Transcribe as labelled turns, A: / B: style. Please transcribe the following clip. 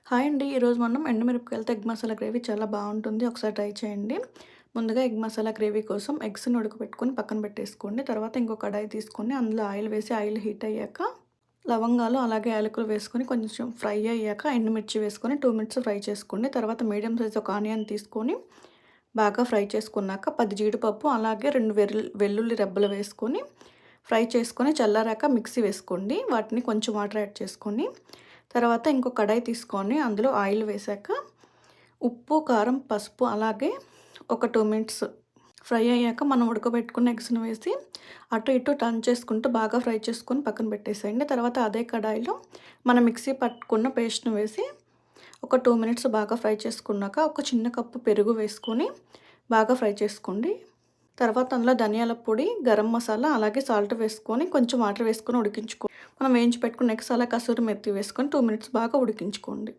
A: Hi అండి. ఈరోజు మనం ఎండుమిరపకాయలతో ఎగ్ మసాలా గ్రేవీ చాలా బావుంటుంది. ఒకసారి ట్రై చేయండి. ముందుగా ఎగ్ మసాలా గ్రేవీ కోసం ఎగ్స్‌ని ఉడకబెట్టుకొని పక్కన పెట్టేసుకోండి. తర్వాత ఇంకో కడాయి తీసుకొని అందులో ఆయిల్ వేసి ఆయిల్ హీట్ అయ్యాక లవంగాలు అలాగే యాలకులు వేసుకొని కొంచెం ఫ్రై అయ్యాక ఎండుమిర్చి వేసుకొని 2 మినిట్స్ ఫ్రై చేసుకోండి. తర్వాత మీడియం సైజ్ ఒక ఆనియన్ తీసుకొని బాగా ఫ్రై చేసుకున్నాక 10 జీడిపప్పు అలాగే 2 వెల్లుల్లి రెబ్బలు వేసుకొని ఫ్రై చేసుకొని చల్లారాక మిక్సీ వేసుకోండి. వాటిని కొంచెం వాటర్ యాడ్ చేసుకొని తర్వాత ఇంకో కడాయి తీసుకొని అందులో ఆయిల్ వేశాక ఉప్పు, కారం, పసుపు అలాగే ఒక 2 మినిట్స్ ఫ్రై అయ్యాక మనం ఉడకబెట్టుకున్న ఎగ్స్‌ని వేసి అటు ఇటు టర్న్ చేసుకుంటూ బాగా ఫ్రై చేసుకొని పక్కన పెట్టేసేయండి. తర్వాత అదే కడాయిలో మనం మిక్సీ పట్టుకున్న పేస్ట్‌ని వేసి ఒక 2 మినిట్స్ బాగా ఫ్రై చేసుకున్నాక ఒక చిన్న కప్పు పెరుగు వేసుకొని బాగా ఫ్రై చేసుకోండి. తర్వాత అందులో ధనియాల పొడి, గరం మసాలా అలాగే సాల్ట్ వేసుకొని కొంచెం వాటర్ వేసుకొని ఉడికించుకో మనం వేయించి పెట్టుకున్న ఎగ్స్ అలా కసూరి మెత్తి వేసుకొని 2 మినిట్స్ బాగా ఉడికించుకోండి.